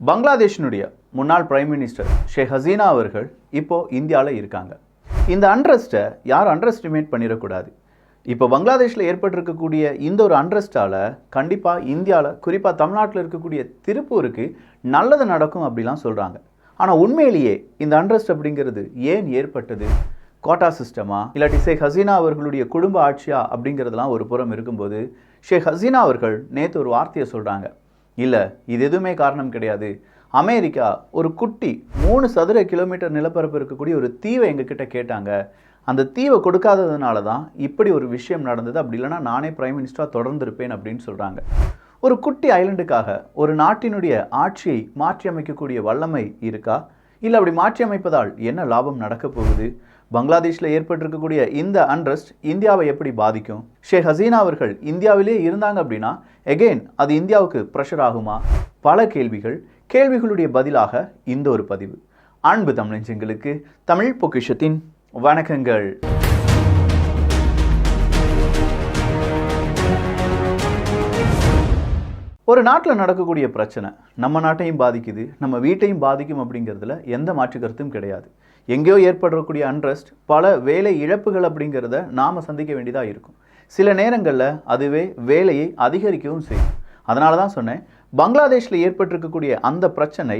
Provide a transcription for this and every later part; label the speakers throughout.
Speaker 1: பங்களாதேஷினுடைய முன்னாள் prime minister Sheikh Hasina அவர்கள் இப்போ இந்தியாவில் இருக்காங்க. இந்த அண்ட்ரஸ்ட்டை யாரும் அண்டர் எஸ்டிமேட் பண்ணிடக்கூடாது. இப்போ பங்களாதேஷில் ஏற்பட்டிருக்கக்கூடிய இந்த ஒரு அண்ட்ரஸ்டால் கண்டிப்பாக இந்தியாவில் குறிப்பாக தமிழ்நாட்டில் இருக்கக்கூடிய திருப்பூருக்கு நல்லது நடக்கும் அப்படிலாம் சொல்கிறாங்க. ஆனால் உண்மையிலேயே இந்த அண்ட்ரஸ்ட் அப்படிங்கிறது ஏன் ஏற்பட்டது? கோட்டா சிஸ்டமா இல்லாட்டி ஷேக் ஹசீனா அவர்களுடைய குடும்ப ஆட்சியா அப்படிங்கிறதுலாம் ஒரு புறம் இருக்கும்போது ஷேக் ஹசீனா அவர்கள் நேற்று ஒரு வார்த்தையை சொல்கிறாங்க. இல்லை, இது எதுவுமே காரணம் கிடையாது. அமெரிக்கா ஒரு குட்டி 3 சதுர கிலோமீட்டர் நிலப்பரப்பு இருக்கக்கூடிய ஒரு தீவை எங்ககிட்ட கேட்டாங்க. அந்த தீவை கொடுக்காததுனால தான் இப்படி ஒரு விஷயம் நடந்தது. அப்படி இல்லைனா நானே பிரைம் மினிஸ்டராக தொடர்ந்து இருப்பேன் அப்படின்னு சொல்கிறாங்க. ஒரு குட்டி ஐலண்டுக்காக ஒரு நாட்டினுடைய ஆட்சியை மாற்றி அமைக்கக்கூடிய வல்லமை இருக்கா? இல்லை அப்படி மாற்றி அமைப்பதால் என்ன லாபம் நடக்க போகுது? பங்களாதேஷில் ஏற்பட்டிருக்கக்கூடிய இந்த அண்ட்ரஸ்ட் இந்தியாவை எப்படி பாதிக்கும்? ஷேக் ஹசீனா அவர்கள் இந்தியாவிலே இருந்தாங்க அப்படின்னா எகெயின் அது இந்தியாவுக்கு ப்ரெஷர் ஆகுமா? பல கேள்விகளுடைய பதிலாக இந்த ஒரு பதிவு. அன்பு தமிழஞ்சங்களுக்கு தமிழ் பொக்கிஷத்தின் வணக்கங்கள். ஒரு நாட்டில் நடக்கக்கூடிய பிரச்சனை நம்ம நாட்டையும் பாதிக்குது, நம்ம வீட்டையும் பாதிக்கும் அப்படிங்கிறதுல எந்த மாற்று கருத்தும் கிடையாது. எங்கேயோ ஏற்படக்கூடிய அண்ட்ரஸ்ட் பல வேலை இழப்புகள் அப்படிங்கிறத நாம் சந்திக்க வேண்டியதாக இருக்கும். சில நேரங்களில் அதுவே வேலையை அதிகரிக்கவும் செய்யும். அதனால தான் சொன்னேன், பங்களாதேஷில் ஏற்பட்டிருக்கக்கூடிய அந்த பிரச்சனை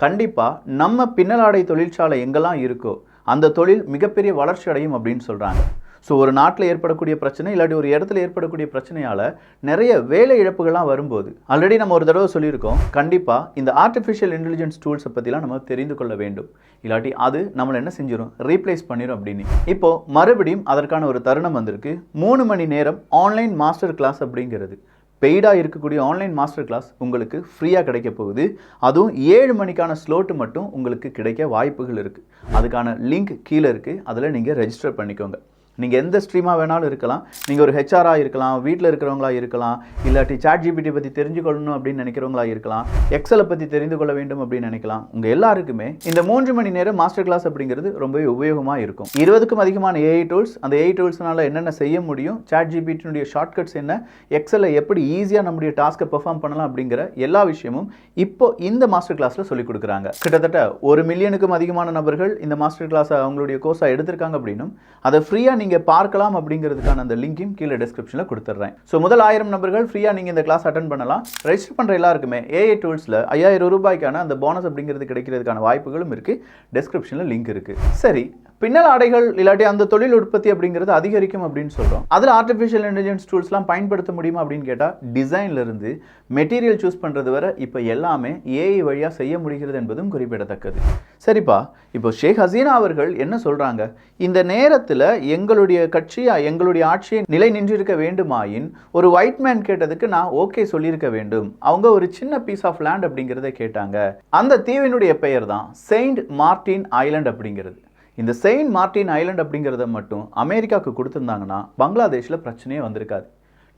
Speaker 1: கண்டிப்பாக நம்ம பின்னலாடை தொழிற்சாலை எங்கெல்லாம் இருக்கோ அந்த தொழில் மிகப்பெரிய வளர்ச்சி அடையும் அப்படின்னு சொல்கிறாங்க. ஸோ ஒரு நாட்டில் ஏற்படக்கூடிய பிரச்சனை இல்லாட்டி ஒரு இடத்துல ஏற்படக்கூடிய பிரச்சனையால் நிறைய வேலை இழப்புகள்லாம் வரும்போது ஆல்ரெடி நம்ம ஒரு தடவை சொல்லியிருக்கோம், கண்டிப்பாக இந்த ஆர்டிஃபிஷியல் இன்டெலிஜென்ஸ் டூல்ஸை பற்றிலாம் நம்ம தெரிந்து கொள்ள வேண்டும். இல்லாட்டி அது நம்மளை என்ன செஞ்சிடும், ரீப்ளேஸ் பண்ணிடும் அப்படின்னு. இப்போது மறுபடியும் அதற்கான ஒரு தருணம் வந்திருக்கு. 3 மணி நேரம் ஆன்லைன் மாஸ்டர் கிளாஸ் அப்படிங்கிறது, பெய்டாக இருக்கக்கூடிய ஆன்லைன் மாஸ்டர் கிளாஸ் உங்களுக்கு ஃப்ரீயாக கிடைக்க போகுது. அதுவும் 7 மணிக்கான ஸ்லோட்டு மட்டும் உங்களுக்கு கிடைக்க வாய்ப்புகள் இருக்குது. அதுக்கான லிங்க் கீழே இருக்குது, அதில் நீங்கள் ரெஜிஸ்டர் பண்ணிக்கோங்க. நீங்கள் எந்த ஸ்ட்ரீமாக வேணாலும் இருக்கலாம். நீங்கள் ஒரு ஹெச்ஆராக இருக்கலாம், வீட்டில் இருக்கிறவங்களா இருக்கலாம், இல்லாட்டி சாட் ஜிபிடி பற்றி தெரிஞ்சுக்கொள்ளணும் அப்படின்னு நினைக்கிறவங்களா இருக்கலாம், எக்ஸலை பற்றி தெரிந்து கொள்ள வேண்டும் அப்படின்னு நினைக்கலாம். உங்கள் எல்லாருக்குமே இந்த 3 மணி நேரம் மாஸ்டர் கிளாஸ் அப்படிங்கிறது ரொம்பவே உபயோகமாக இருக்கும். 20க்கும் அதிகமான ஏஐ டூல்ஸ், அந்த ஏஐ டூல்ஸ்னால என்னென்ன செய்ய முடியும், சாட் ஜிபிடினுடைய ஷார்ட்கட்ஸ் என்ன, எக்ஸலை எப்படி ஈஸியாக நம்முடைய டாஸ்க்கை பெர்ஃபார்ம் பண்ணலாம் அப்படிங்கிற எல்லா விஷயமும் இப்போ இந்த மாஸ்டர் கிளாஸில் சொல்லிக் கொடுக்குறாங்க. கிட்டத்தட்ட 1 மில்லியனுக்கும் அதிகமான நபர்கள் இந்த மாஸ்டர் கிளாஸை அவங்களுடைய கோர்ஸாக எடுத்திருக்காங்க அப்படின்னும் அதை ஃப்ரீயாக நீங்கள் பார்க்கலாம் அப்படிங்கிறதுக்கான அந்த லிங்கையும் கீழே டிஸ்கிரிப்ஷனில் கொடுத்துட்றேன். ஸோ முதல் 1000 நபர்கள் ஃப்ரீயாக நீங்கள் இந்த கிளாஸ் அட்டன் பண்ணலாம். ரெஜிஸ்டர் பண்ணுற எல்லாருக்குமே ஏஐ டூல்ஸில் 5000 ரூபாய்க்கான அந்த போனஸ் அப்படிங்கிறது கிடைக்கிறதுக்கான வாய்ப்புகளும் இருக்குது. டிஸ்கிரிப்ஷனில் லிங்க் இருக்குது. சரி, பின்னல் ஆடைகள் இல்லாட்டி அந்த தொழில் உற்பத்தி அப்படிங்கிறது அதிகரிக்கும் அப்படின்னு சொல்கிறோம். அதில் ஆர்டிஃபிஷியல் இன்டெலிஜென்ஸ் டூல்ஸ்லாம் பயன்படுத்த முடியுமா அப்படின்னு கேட்டால் டிசைன்லேருந்து மெட்டீரியல் சூஸ் பண்ணுறது வரை இப்போ எல்லாமே ஏஐ வழியாக செய்ய முடிகிறது என்பதும் குறிப்பிடத்தக்கது. சரிப்பா, இப்போ ஷேக் ஹசீனா அவர்கள் என்ன சொல்கிறாங்க, இந்த நேரத்தில் எங்களுடைய கட்சி எங்களுடைய ஆட்சியை நிலை நின்றிருக்க வேண்டுமாயின் ஒரு ஒயிட் மேன் கேட்டதுக்கு நான் ஓகே சொல்லியிருக்க வேண்டும். அவங்க ஒரு சின்ன பீஸ் ஆஃப் லேண்ட் அப்படிங்கிறத கேட்டாங்க. அந்த தீவினுடைய பெயர் தான் செயின்ட் மார்ட்டின் ஐலண்ட் அப்படிங்கிறது. இந்த செயின்ட் மார்ட்டின் ஐலண்ட் அப்படிங்கிறத மட்டும் அமெரிக்காவுக்கு கொடுத்துருந்தாங்கன்னா பங்களாதேஷில் பிரச்சனையே வந்திருக்காது.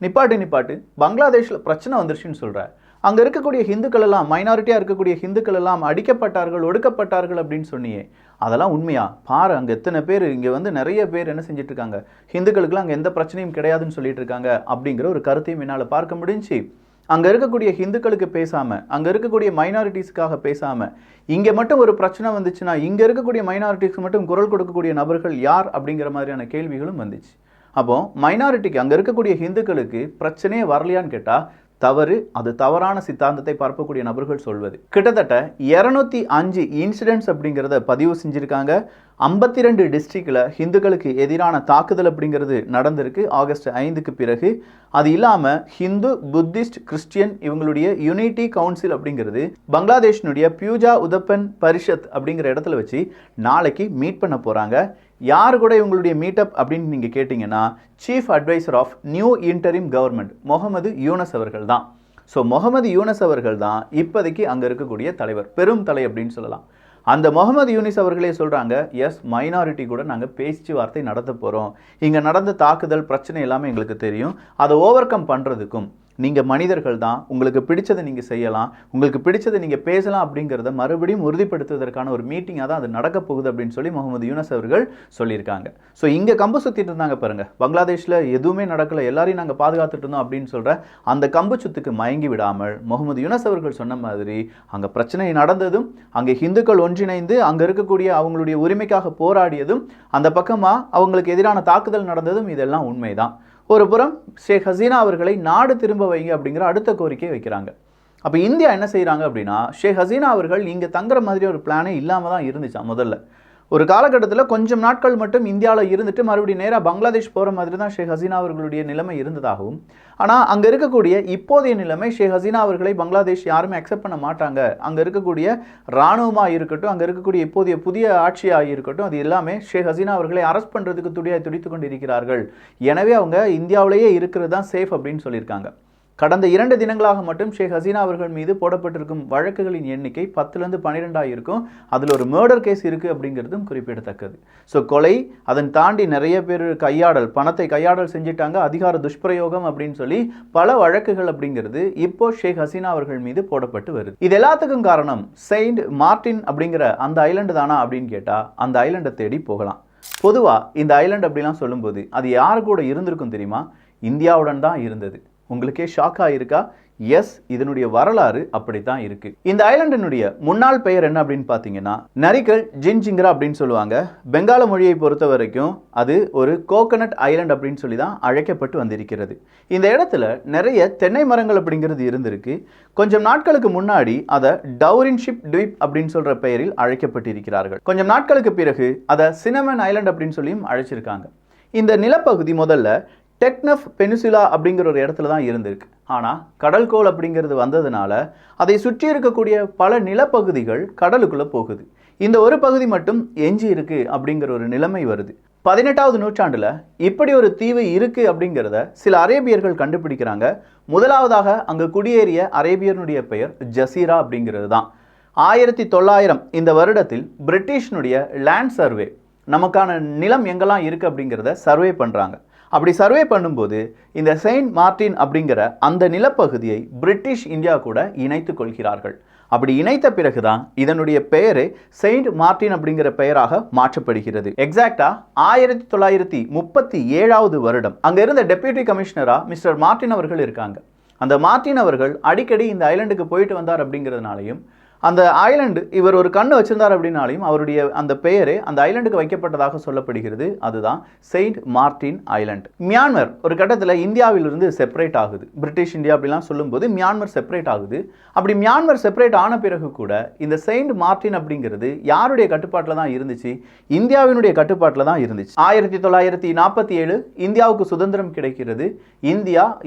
Speaker 1: நிப்பாட்டு பங்களாதேஷில் பிரச்சனை வந்துருச்சுன்னு சொல்கிற, அங்கே இருக்கக்கூடிய ஹிந்துக்கள் எல்லாம், மைனாரிட்டியாக இருக்கக்கூடிய ஹிந்துக்கள் எல்லாம் அடிக்கப்பட்டார்கள், ஒடுக்கப்பட்டார்கள் அப்படின்னு சொன்னியே, அதெல்லாம் உண்மையா? பாரு, அங்கே எத்தனை பேர், இங்கே வந்து நிறைய பேர் என்ன செஞ்சுட்டு இருக்காங்க, ஹிந்துக்களுக்குலாம் அங்கே எந்த பிரச்சனையும் கிடையாதுன்னு சொல்லிட்டு இருக்காங்க அப்படிங்கிற ஒரு கருத்தையும் என்னால் பார்க்க முடிஞ்சு. அங்கே இருக்கக்கூடிய ஹிந்துக்களுக்கு பேசாமல், அங்கே இருக்கக்கூடிய மைனாரிட்டிஸுக்காக பேசாமல், இங்கே மட்டும் ஒரு பிரச்சனை வந்துச்சுன்னா இங்கே இருக்கக்கூடிய மைனாரிட்டிஸ்க்கு மட்டும் குரல் கொடுக்கக்கூடிய நபர்கள் யார் அப்படிங்கிற மாதிரியான கேள்விகளும் வந்துச்சு. அப்போ மைனாரிட்டிக்கு, அங்கே இருக்கக்கூடிய ஹிந்துக்களுக்கு பிரச்சனையே வரலையான்னு கேட்டால் தவறு. அது தவறான சித்தாந்தத்தை பரப்பக்கூடிய நபர்கள் சொல்வது. கிட்டத்தட்ட 205 இன்சிடென்ட்ஸ் அப்படிங்கிறத பதிவு செஞ்சுருக்காங்க. 52 டிஸ்ட்ரிக்டில் ஹிந்துக்களுக்கு எதிரான தாக்குதல் அப்படிங்கிறது நடந்திருக்கு ஆகஸ்ட் 5க்கு பிறகு. அது இல்லாமல் ஹிந்து, புத்திஸ்ட், கிறிஸ்டியன் இவங்களுடைய யூனிட்டி கவுன்சில் அப்படிங்கிறது பங்களாதேஷினுடைய பியூஜா உதப்பன் பரிஷத் அப்படிங்கிற இடத்துல வச்சு நாளைக்கு மீட் பண்ண போகிறாங்க. யார் கூட இவங்களுடைய மீட்டப் அப்படின்னு நீங்கள் கேட்டிங்கன்னா chief adviser of new interim government Muhammad Yunus அவர்கள் தான். ஸோ முகமது யூனஸ் அவர்கள் தான் இப்போதைக்கு அங்கே இருக்கக்கூடிய தலைவர், பெரும் தலை அப்படின்னு சொல்லலாம். அந்த முகமது யூனிஸ் அவர்களே சொல்கிறாங்க, எஸ், மைனாரிட்டி கூட நாங்கள் பேச்சுவார்த்தை நடத்த போகிறோம். இங்கே நடந்த தாக்குதல் பிரச்சனை எல்லாமே எங்களுக்கு தெரியும். அதை ஓவர் கம் பண்ணுறதுக்கும் நீங்கள் மனிதர்கள் தான், உங்களுக்கு பிடிச்சதை நீங்கள் செய்யலாம், உங்களுக்கு பிடிச்சதை நீங்கள் பேசலாம் அப்படிங்கிறத மறுபடியும் உறுதிப்படுத்துவதற்கான ஒரு மீட்டிங்காக தான் அது நடக்க போகுது அப்படின்னு சொல்லி முகமது யூனஸ் அவர்கள் சொல்லியிருக்காங்க. ஸோ இங்கே கம்பு சுற்றிட்டு இருந்தாங்க பாருங்கள், பங்களாதேஷில் எதுவுமே நடக்கலை, எல்லாரையும் நாங்கள் பாதுகாத்துட்டு இருந்தோம் அப்படின்னு சொல்கிற அந்த கம்பு சுத்துக்கு மயங்கி விடாமல் முகமது யூனஸ் அவர்கள் சொன்ன மாதிரி அங்கே பிரச்சனை நடந்ததும், அங்கே ஹிந்துக்கள் ஒன்றிணைந்து அங்கே இருக்கக்கூடிய அவங்களுடைய உரிமைக்காக போராடியதும், அந்த பக்கமாக அவங்களுக்கு எதிரான தாக்குதல் நடந்ததும் இதெல்லாம் உண்மைதான். ஒரு புறம் ஷேக் ஹசீனா அவர்களை நாடு திரும்ப வைங்க அப்படிங்கிற அடுத்த கோரிக்கையை வைக்கிறாங்க. அப்போ இந்தியா என்ன செய்கிறாங்க அப்படின்னா, ஷேக் ஹசீனா அவர்கள் இங்கே தங்குற மாதிரி ஒரு பிளானே இல்லாமல் தான் இருந்துச்சா. முதல்ல ஒரு காலகட்டத்தில் கொஞ்சம் நாட்கள் மட்டும் இந்தியாவில் இருந்துட்டு மறுபடியும் நேராக பங்களாதேஷ் போகிற மாதிரி தான் ஷேக் ஹசீனா அவர்களுடைய நிலைமை இருந்ததாகவும், ஆனால் அங்கே இருக்கக்கூடிய இப்போதைய நிலைமை ஷேக் ஹசீனா அவர்களை பங்களாதேஷ் யாருமே அக்செப்ட் பண்ண மாட்டாங்க. அங்கே இருக்கக்கூடிய இராணுவமாக இருக்கட்டும், அங்கே இருக்கக்கூடிய இப்போதைய புதிய ஆட்சியாக இருக்கட்டும், அது எல்லாமே ஷேக் ஹசீனா அவர்களை அரெஸ்ட் பண்ணுறதுக்கு துடித்து கொண்டு இருக்கிறார்கள். எனவே அவங்க இந்தியாவிலேயே இருக்கிறது தான் சேஃப் அப்படின்னு சொல்லியிருக்காங்க. கடந்த 2 தினங்களாக மட்டும் ஷேக் ஹசீனா அவர்கள் மீது போடப்பட்டிருக்கும் வழக்குகளின் எண்ணிக்கை 10லேருந்து 12 இருக்கும். அதில் ஒரு மர்டர் கேஸ் இருக்குது அப்படிங்கிறதும் குறிப்பிடத்தக்கது. ஸோ கொலை, அதன் தாண்டி நிறைய பேர் கையாடல், பணத்தை கையாடல் செஞ்சுட்டாங்க, அதிகார துஷ்பிரயோகம் அப்படின்னு சொல்லி பல வழக்குகள் அப்படிங்கிறது இப்போ ஷேக் ஹசீனா அவர்கள் மீது போடப்பட்டு வருது. இது எல்லாத்துக்கும் காரணம் செயின்ட் மார்ட்டின் அப்படிங்கிற அந்த ஐலண்டு தானா அப்படின்னு கேட்டால் அந்த ஐலண்டை தேடி போகலாம். பொதுவாக இந்த ஐலண்ட் அப்படிலாம் சொல்லும்போது அது யாரு கூட இருந்திருக்கும் தெரியுமா? இந்தியாவுடன் தான் இருந்தது. உங்களுக்கே ஷாக்காக இருக்கா? எஸ், இதனுடைய வரலாறு அப்படித்தான் இருக்கு. இந்த ஐலண்டினுடைய முன்னாள் பெயர் என்ன அப்படின்னு பார்த்தீங்கன்னா நரிக்கல் ஜின்ஜிங்கரா அப்படின்னு சொல்லுவாங்க. பெங்கால மொழியை பொறுத்த வரைக்கும் அது ஒரு கோகனட் ஐலண்ட் அப்படின்னு சொல்லி தான் அழைக்கப்பட்டு வந்திருக்கிறது. இந்த இடத்துல நிறைய தென்னை மரங்கள் அப்படிங்கிறது இருந்திருக்கு. கொஞ்சம் நாட்களுக்கு முன்னாடி அதை டவுரின்ஷிப் ட்வீப் அப்படின்னு சொல்ற பெயரில் அழைக்கப்பட்டிருக்கிறார்கள். கொஞ்சம் நாட்களுக்கு பிறகு அதை சினமன் ஐலண்ட் அப்படின்னு சொல்லியும் அழைச்சிருக்காங்க. இந்த நிலப்பகுதி முதல்ல டெக்னஃப் பெனிசுலா அப்படிங்கிற ஒரு இடத்துல தான் இருந்திருக்கு. ஆனால் கடல்கோள் அப்படிங்கிறது வந்ததுனால அதை சுற்றி இருக்கக்கூடிய பல நிலப்பகுதிகள் கடலுக்குள்ளே போகுது. இந்த ஒரு பகுதி மட்டும் எஞ்சி இருக்கு அப்படிங்கிற ஒரு நிலைமை வருது. 18வது நூற்றாண்டில் இப்படி ஒரு தீவு இருக்குது அப்படிங்கிறத சில அரேபியர்கள் கண்டுபிடிக்கிறாங்க. முதலாவதாக அங்கே குடியேறிய அரேபியனுடைய பெயர் ஜசீரா அப்படிங்கிறது தான். 1900 இந்த வருடத்தில் பிரிட்டிஷ்னுடைய லேண்ட் சர்வே நமக்கான நிலம் எங்கெல்லாம் இருக்குது அப்படிங்கிறத சர்வே பண்ணுறாங்க. அப்படி சர்வே பண்ணும்போது இந்த செயின்ட் மார்ட்டின் அப்படிங்கிற அந்த நிலப்பகுதியை பிரிட்டிஷ் இந்தியா கூட இணைத்து கொள்கிறார்கள். அப்படி இணைத்த பிறகுதான் இதனுடைய பெயரே செயின்ட் மார்ட்டின் அப்படிங்கிற பெயராக மாற்றப்படுகிறது. எக்ஸாக்டா 1937வது வருடம் அங்க இருந்த டெப்யூட்டி கமிஷனரா மிஸ்டர் மார்ட்டின் அவர்கள் இருக்காங்க. அந்த மார்ட்டின் அவர்கள் அடிக்கடி இந்த ஐலண்டுக்கு போயிட்டு வந்தார் அப்படிங்கிறதுனாலையும், அந்த ஐலண்டு இவர் ஒரு கண்ணு வச்சிருந்தார் அப்படின்னாலையும் அவருடைய அந்த பெயரே அந்த ஐலண்டுக்கு வைக்கப்பட்டதாக சொல்லப்படுகிறது. அதுதான் செயின்ட் மார்ட்டின் ஐலண்ட். மியான்மர் ஒரு கட்டத்தில் இந்தியாவிலிருந்து செப்பரேட் ஆகுது. பிரிட்டிஷ் இந்தியா அப்படிலாம் சொல்லும்போது மியான்மர் செப்பரேட் ஆகுது. அப்படி மியான்மர் செப்பரேட் ஆன பிறகு கூட இந்த செயின்ட் மார்ட்டின் அப்படிங்கிறது யாருடைய கட்டுப்பாட்டில் தான் இருந்துச்சு? இந்தியாவினுடைய கட்டுப்பாட்டில் தான் இருந்துச்சு. 1947 இந்தியாவுக்கு சுதந்திரம் கிடைக்கிறது.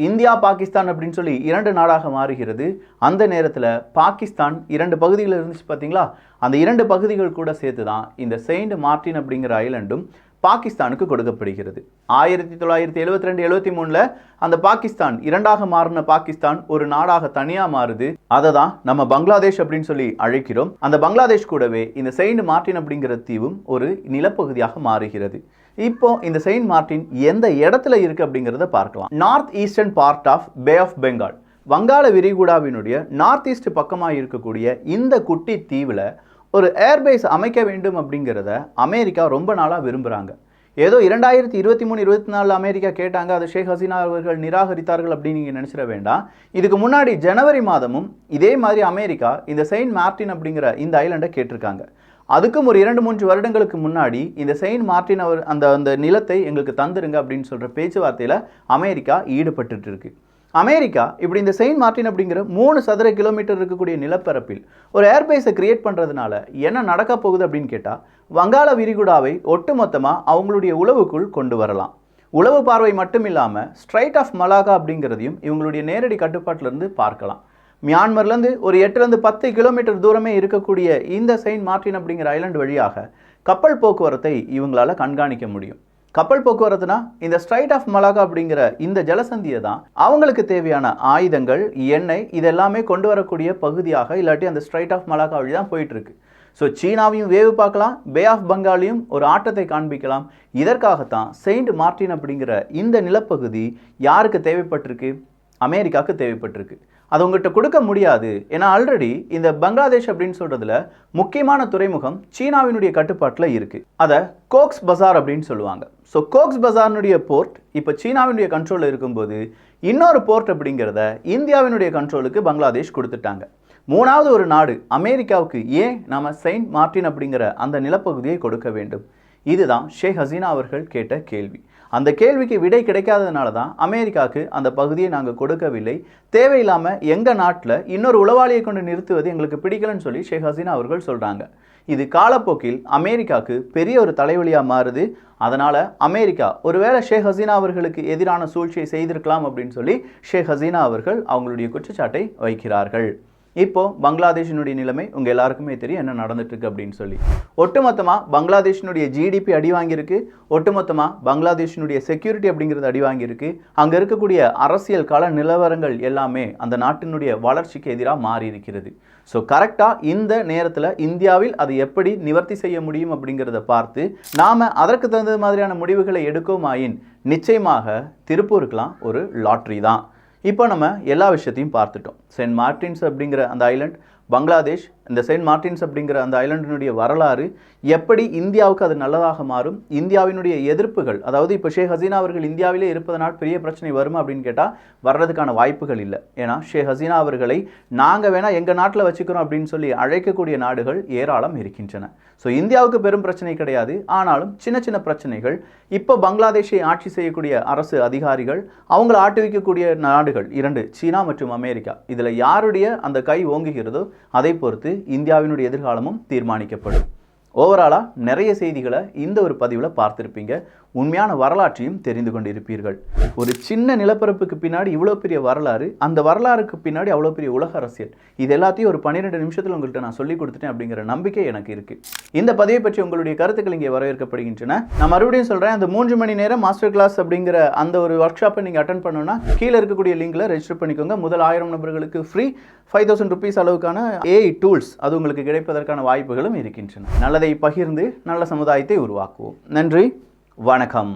Speaker 1: இந்தியா பாகிஸ்தான் அப்படின்னு சொல்லி 2 நாடாக மாறுகிறது. அந்த நேரத்தில் பாகிஸ்தான் 2 பகுதிகள் இருந்துச்சு பார்த்தீங்களா? அந்த 2 பகுதிகள் கூட சேர்த்து தான் இந்த செயின்ட் மார்ட்டின் அப்படிங்கிற ஐலண்டும் பாகிஸ்தானுக்கு கொடுக்கப்படுகிறது. 1972-73 அந்த பாகிஸ்தான் 2ஆக மாறின பாகிஸ்தான் ஒரு நாடாக தனியாக மாறுது. அதை தான் நம்ம பங்களாதேஷ் அப்படின்னு சொல்லி அழைக்கிறோம். அந்த பங்களாதேஷ் கூடவே இந்த செயின்ட் மார்ட்டின் அப்படிங்கிற தீவும் ஒரு நிலப்பகுதியாக மாறுகிறது. இப்போ இந்த செயின்ட் மார்ட்டின் எந்த இடத்துல இருக்கு அப்படிங்கிறத பார்க்கலாம். North eastern part of bay of Bengal, வங்காள விரிகுடாவினுடைய நார்த் ஈஸ்ட் பக்கமாக இருக்கக்கூடிய இந்த குட்டி தீவில் ஒரு ஏர்பேஸ் அமைக்க வேண்டும் அப்படிங்கிறத அமெரிக்கா ரொம்ப நாளாக விரும்புகிறாங்க. ஏதோ 2023-24 அமெரிக்கா கேட்டாங்க, அதை ஷேக் ஹசீனா அவர்கள் நிராகரித்தார்கள் அப்படின்னு நீங்கள் நினச்சிட வேண்டாம். இதுக்கு முன்னாடி ஜனவரி மாதமும் இதே மாதிரி அமெரிக்கா இந்த செயின்ட் மார்ட்டின் அப்படிங்கிற இந்த ஐலண்டை கேட்டிருக்காங்க. அதுக்கும் ஒரு 2-3 வருடங்களுக்கு முன்னாடி இந்த செயின்ட் மார்ட்டின் அந்த நிலத்தை எங்களுக்கு தந்துருங்க அப்படின்னு சொல்கிற பேச்சுவார்த்தையில் அமெரிக்கா ஈடுபட்டு இருக்கு. அமெரிக்கா இப்படி இந்த செயின்ட் மார்ட்டின் அப்படிங்கிற 3 சதுர கிலோமீட்டர் இருக்கக்கூடிய நிலப்பரப்பில் ஒரு ஏர்பேஸை கிரியேட் பண்ணுறதுனால என்ன நடக்க போகுது அப்படின்னு கேட்டால், வங்காள விரிகுடாவை ஒட்டுமொத்தமாக அவங்களுடைய உளவுக்குள் கொண்டு வரலாம். உளவு பார்வை மட்டும் இல்லாமல் ஸ்ட்ரைட் ஆஃப் மலாக்கா அப்படிங்கிறதையும் இவங்களுடைய நேரடி கட்டுப்பாட்டிலிருந்து பார்க்கலாம். மியான்மர்லேருந்து ஒரு 8-10 கிலோமீட்டர் தூரமே இருக்கக்கூடிய இந்த செயின்ட் மார்ட்டின் அப்படிங்கிற ஐலண்ட் வழியாக கப்பல் போக்குவரத்தை இவங்களால கண்காணிக்க முடியும். கப்பல் போக்குவரத்துனா இந்த ஸ்ட்ரைட் ஆஃப் மலாக்கா அப்படிங்கிற இந்த ஜலசந்தியை தான் அவங்களுக்கு தேவையான ஆயுதங்கள், எண்ணெய் இதெல்லாமே கொண்டு வரக்கூடிய பகுதியாக, இல்லாட்டி அந்த ஸ்ட்ரைட் ஆஃப் மலாக்கா வழி தான் போயிட்டு இருக்கு. ஸோ சீனாவையும் வேவு பார்க்கலாம், பே ஆஃப் பெங்காலையும் ஒரு ஆட்டத்தை காண்பிக்கலாம். இதற்காகத்தான் செயின்ட் மார்ட்டின் அப்படிங்கிற இந்த நிலப்பகுதி யாருக்கு தேவைப்பட்டிருக்கு? அமெரிக்காவுக்கு தேவைப்பட்டிருக்கு. அது உங்கள்கிட்ட கொடுக்க முடியாது. ஏன்னா ஆல்ரெடி இந்த பங்களாதேஷ் அப்படின்னு சொல்றதுல முக்கியமான துறைமுகம் சீனாவினுடைய கட்டுப்பாட்டில் இருக்கு. அதை கோக்ஸ் பசார் அப்படின்னு சொல்லுவாங்க. ஸோ கோக்ஸ் பசார்னுடைய போர்ட் இப்போ சீனாவினுடைய கண்ட்ரோலில் இருக்கும்போது இன்னொரு போர்ட் அப்படிங்கிறத இந்தியாவினுடைய கண்ட்ரோலுக்கு பங்களாதேஷ் கொடுத்துட்டாங்க. மூணாவது ஒரு நாடு அமெரிக்காவுக்கு ஏன் நாம செயின்ட் மார்ட்டின் அப்படிங்கிற அந்த நிலப்பகுதியை கொடுக்க வேண்டும்? இதுதான் ஷேக் ஹசீனா அவர்கள் கேட்ட கேள்வி. அந்த கேள்விக்கு விடை கிடைக்காததுனால தான் அமெரிக்காவுக்கு அந்த பகுதியை நாங்கள் கொடுக்கவில்லை, தேவையில்லாமல் எங்கள் நாட்டில் இன்னொரு உளவாளியை கொண்டு நிறுத்துவது எங்களுக்கு பிடிக்கலன்னு சொல்லி ஷேக் ஹசீனா அவர்கள் சொல்கிறாங்க. இது காலப்போக்கில் அமெரிக்காவுக்கு பெரிய ஒரு தலைவலியாக மாறுது. அதனால் அமெரிக்கா ஒருவேளை ஷேக் ஹசீனா அவர்களுக்கு எதிரான சூழ்ச்சியை செய்திருக்கலாம் அப்படின்னு சொல்லி ஷேக் ஹசீனா அவர்கள் அவங்களுடைய குற்றச்சாட்டை வைக்கிறார்கள். இப்போ பங்களாதேஷினுடைய நிலைமை உங்கள் எல்லாருக்குமே தெரியும் என்ன நடந்துட்டு இருக்கு அப்படின்னு சொல்லி. ஒட்டுமொத்தமாக பங்களாதேஷினுடைய ஜிடிபி அடி வாங்கியிருக்கு, ஒட்டுமொத்தமாக பங்களாதேஷினுடைய செக்யூரிட்டி அப்படிங்கிறது அடி வாங்கியிருக்கு. அங்கே இருக்கக்கூடிய அரசியல் கள நிலவரங்கள் எல்லாமே அந்த நாட்டினுடைய வளர்ச்சிக்கு எதிராக மாறி இருக்கிறது. ஸோ கரெக்டாக இந்த நேரத்தில் இந்தியாவில் அதை எப்படி நிவர்த்தி செய்ய முடியும் அப்படிங்கிறத பார்த்து நாம் அதற்கு தகுந்த மாதிரியான முடிவுகளை எடுக்கோமாயின் நிச்சயமாக திருப்பூருக்கெலாம் ஒரு லாட்ரி தான். இப்போ நம்ம எல்லா விஷயத்தையும் பார்த்துட்டோம். செயின்ட் மார்ட்டின்ஸ் அப்படிங்கிற அந்த ஐலண்ட், பங்களாதேஷ், இந்த செயின்ட் மார்ட்டின்ஸ் அப்படிங்கிற அந்த ஐலண்டினுடைய வரலாறு, எப்படி இந்தியாவுக்கு அது நல்லதாக மாறும், இந்தியாவினுடைய எதிர்ப்புகள், அதாவது இப்போ ஷேக் ஹசீனா அவர்கள் இந்தியாவிலே இருப்பதனால் பெரிய பிரச்சனை வருமா அப்படின்னு கேட்டால் வர்றதுக்கான வாய்ப்புகள் இல்லை. ஏன்னா ஷேக் ஹசீனா அவர்களை நாங்கள் வேணால் எங்கள் நாட்டில் வச்சுக்கிறோம் அப்படின்னு சொல்லி அழைக்கக்கூடிய நாடுகள் ஏராளம் இருக்கின்றன. ஸோ இந்தியாவுக்கு பெரும் பிரச்சனை கிடையாது. ஆனாலும் சின்ன சின்ன பிரச்சனைகள். இப்போ பங்களாதேஷை ஆட்சி செய்யக்கூடிய அரசு அதிகாரிகள், அவங்களை ஆட்டி வைக்கக்கூடிய நாடுகள் இரண்டு, சீனா மற்றும் அமெரிக்கா. இதில் யாருடைய அந்த கை ஓங்குகிறதோ அதை பொறுத்து இந்தியாவினுடைய எதிர்காலமும் தீர்மானிக்கப்படும். ஓவராலாக நிறைய செய்திகளை இந்த ஒரு பதிவில் பார்த்துருப்பீங்க. உண்மையான வரலாற்றையும் தெரிந்து கொண்டிருப்பீர்கள். ஒரு சின்ன நிலப்பரப்புக்கு பின்னாடி இவ்வளோ பெரிய வரலாறு, அந்த வரலாறுக்கு பின்னாடி அவ்வளோ பெரிய உலக அரசியல், இது எல்லாத்தையும் ஒரு 12 நிமிஷத்தில் உங்கள்கிட்ட நான் சொல்லி கொடுத்துட்டேன் அப்படிங்கிற நம்பிக்கை எனக்கு இருக்குது. இந்த பதிவை பற்றி உங்களுடைய கருத்துக்கள் இங்கே வரவேற்கப்படுகின்றன. நான் மறுபடியும் சொல்கிறேன், அந்த 3 மணி நேரம் மாஸ்டர் கிளாஸ் அப்படிங்கிற அந்த ஒரு ஒர்க் ஷாப்பை நீங்கள் அட்டன் பண்ணணும்னா கீழே இருக்கக்கூடிய லிங்கில் ரெஜிஸ்டர் பண்ணிக்கோங்க. முதல் 1000 நபர்களுக்கு ஃப்ரீ. 5000 rupees அளவுக்கான AI டூல்ஸ் அது உங்களுக்கு கிடைப்பதற்கான வாய்ப்புகளும் இருக்கின்றன. நல்லதை பகிர்ந்து நல்ல சமுதாயத்தை உருவாக்குவோம். நன்றி, வணக்கம்.